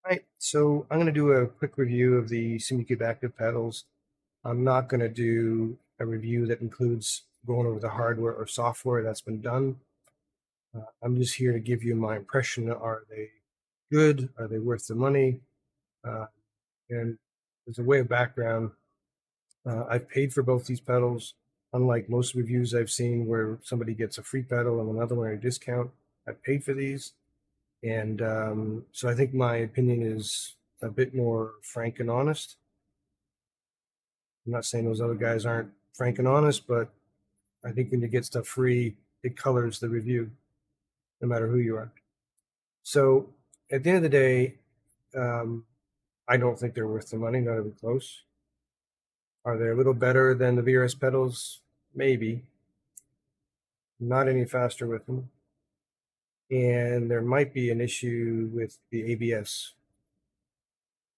Right, so I'm going to do a quick review of the Simucube Active Pedals. I'm not going to do a review that includes going over the hardware or software that's been done. I'm just here to give you my impression. Are they good? Are they worth the money? Uh, and as a way of background, I've paid for both these pedals. Unlike most reviews I've seen where somebody gets a free pedal and another one at a discount, I've paid for these. And so I think my opinion is a bit more frank and honest. I'm not saying those other guys aren't frank and honest, but I think when you get stuff free, it colors the review, no matter who you are. So at the end of the day, um, I don't think they're worth the money, not even close. Are they a little better than the VRS pedals? Maybe. Not any faster with them. And there might be an issue with the ABS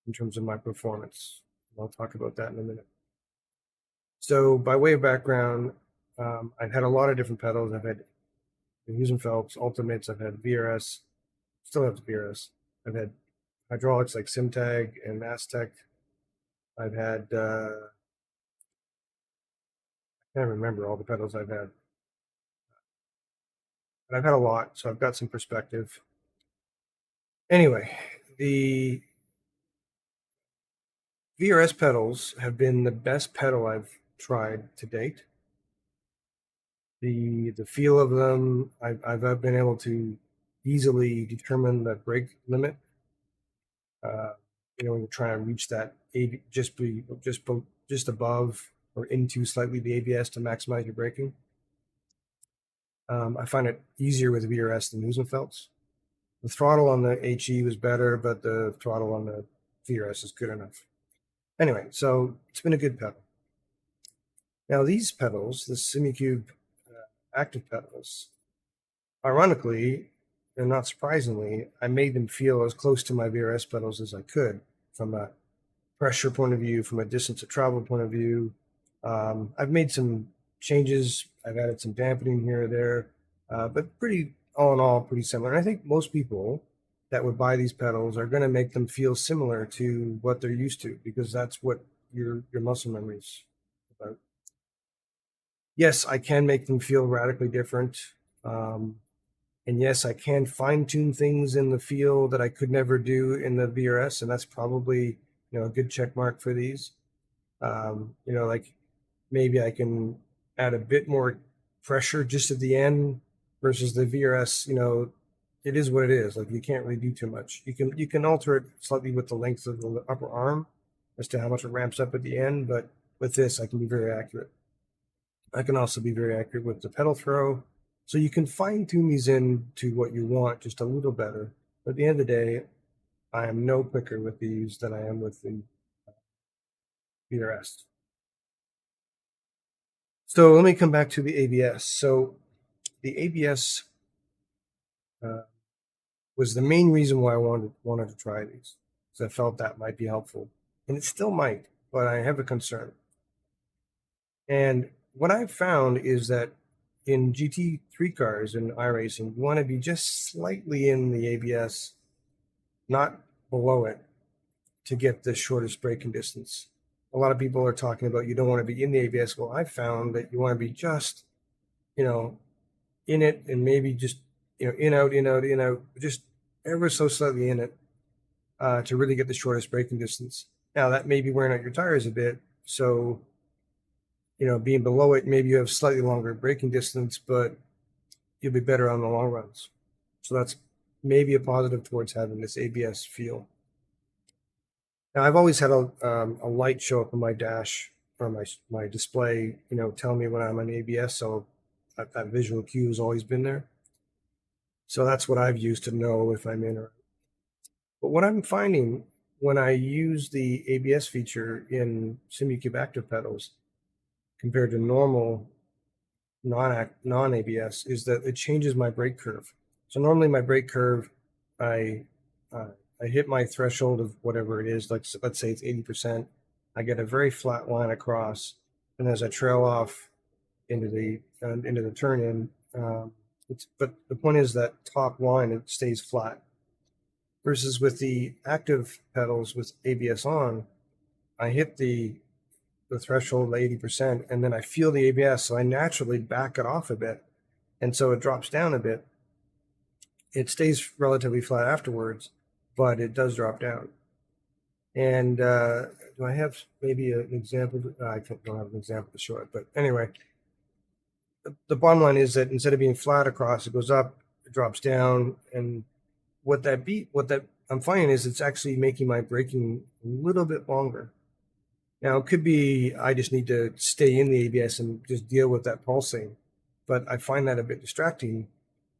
in terms of my performance. I'll talk about that in a minute. So by way of background, I've had a lot of different pedals. I've had using Phelps, Ultimates, I've had VRS, still have VRS. I've had hydraulics like Simtag and Aztec. I've had, I can't remember all the pedals I've had, but I've had a lot, so I've got some perspective. Anyway, the VRS pedals have been the best pedal I've tried to date. The feel of them, I've been able to easily determine the brake limit. When you're trying to reach that just above or into slightly the ABS to maximize your braking. I find it easier with VRS than using Phelps. The throttle on the HE was better, but the throttle on the VRS is good enough. Anyway, so it's been a good pedal. Now these pedals, the Simucube Active Pedals, ironically, and not surprisingly, I made them feel as close to my VRS pedals as I could from a pressure point of view, from a distance of travel point of view. I've made some changes. I've added some dampening here or there, but all in all, pretty similar. And I think most people that would buy these pedals are going to make them feel similar to what they're used to, because that's what your muscle memory is about. Yes, I can make them feel radically different. And yes, I can fine tune things in the feel that I could never do in the VRS, and that's probably a good check mark for these. Like maybe I can add a bit more pressure just at the end versus the VRS. It is what it is. Like you can't really do too much. You can alter it slightly with the length of the upper arm as to how much it ramps up at the end, but with this I can be very accurate. I can also be very accurate with the pedal throw. So you can fine tune these in to what you want just a little better. But at the end of the day, I am no quicker with these than I am with the VRS. So let me come back to the ABS. So the ABS was the main reason why I wanted to try these, because I felt that might be helpful. And it still might, but I have a concern. And what I've found is that in GT3 cars and iRacing, you want to be just slightly in the ABS, not below it, to get the shortest braking distance. A lot of people are talking about you don't want to be in the ABS. Well, I found that you want to be just, in it, and maybe just, in, out, just ever so slightly in it to really get the shortest braking distance. Now, that may be wearing out your tires a bit. So, being below it, maybe you have slightly longer braking distance, but you'll be better on the long runs. So that's maybe a positive towards having this ABS feel. Now, I've always had a light show up on my dash or my display, telling me when I'm on ABS. So that visual cue has always been there. So that's what I've used to know if I'm in or out. But what I'm finding when I use the ABS feature in Simucube Active Pedals compared to normal non-ABS is that it changes my brake curve. So normally my brake curve, I hit my threshold of whatever it is, like let's say it's 80%. I get a very flat line across, and as I trail off into the turn-in, but the point is that top line, it stays flat. Versus with the active pedals with ABS on, I hit the threshold 80%, and then I feel the ABS, so I naturally back it off a bit, and so it drops down a bit. It stays relatively flat afterwards, but it does drop down. And do I have maybe an example? I don't have an example to show it, but anyway, the bottom line is that instead of being flat across, it goes up, it drops down, and what that I'm finding is it's actually making my braking a little bit longer. Now, it could be I just need to stay in the ABS and just deal with that pulsing, but I find that a bit distracting.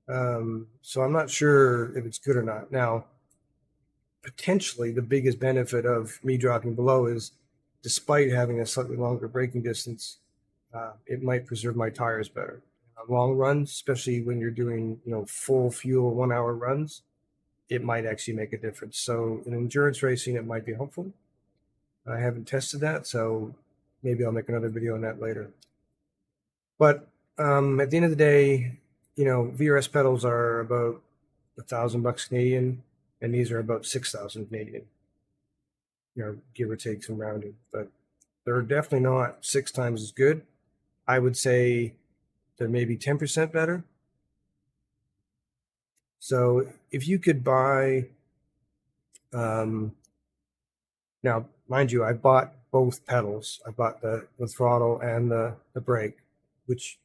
So I'm not sure if it's good or not. Now, potentially the biggest benefit of me dropping below is, despite having a slightly longer braking distance, it might preserve my tires better. Long runs, especially when you're doing full fuel 1 hour runs, it might actually make a difference. So in endurance racing, it might be helpful. I haven't tested that, so maybe I'll make another video on that later. But at the end of the day, VRS pedals are about $1,000 Canadian, and these are about 6,000 Canadian. Give or take some rounding, but they're definitely not 6 times as good. I would say they're maybe 10% better. So if you could buy, now mind you, I bought both pedals. I bought the throttle and the brake, which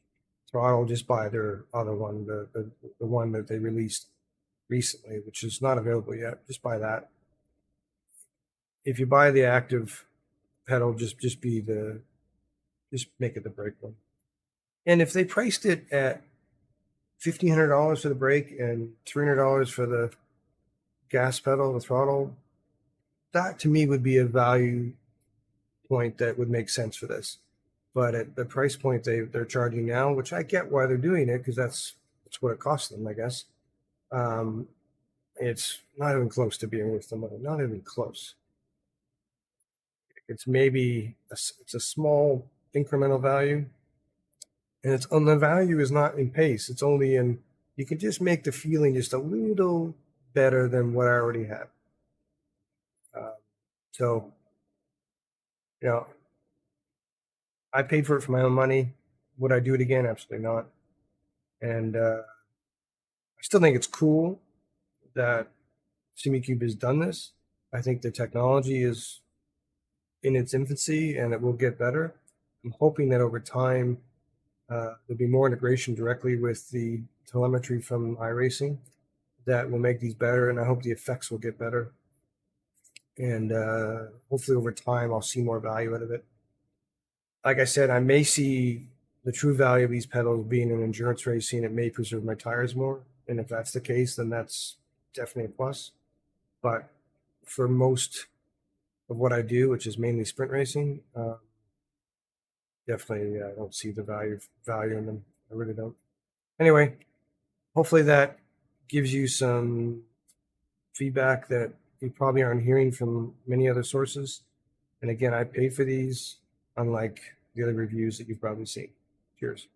throttle, just buy their other one, the one that they released recently, which is not available yet. Just buy that. If you buy the active pedal, just make it the brake one. And if they priced it at $1,500 for the brake and $300 for the gas pedal, the throttle, that to me would be a value point that would make sense for this. But at the price point they're charging now, which I get why they're doing it, because that's what it costs them, I guess. It's not even close to being worth the money. Not even close. It's maybe it's a small incremental value, and the value is not in pace. It's only in, you can just make the feeling just a little better than what I already have. So, I paid for it for my own money. Would I do it again? Absolutely not. And I still think it's cool that Simucube has done this. I think the technology is in its infancy and it will get better. I'm hoping that over time there'll be more integration directly with the telemetry from iRacing that will make these better, and I hope the effects will get better. And hopefully over time I'll see more value out of it. Like I said, I may see the true value of these pedals being in endurance racing. It may preserve my tires more, and if that's the case, then that's definitely a plus. But for most of what I do, which is mainly sprint racing, definitely I don't see the value in them. I really don't. Anyway, hopefully that gives you some feedback that you probably aren't hearing from many other sources. And again, I pay for these, unlike the other reviews that you've probably seen. Cheers.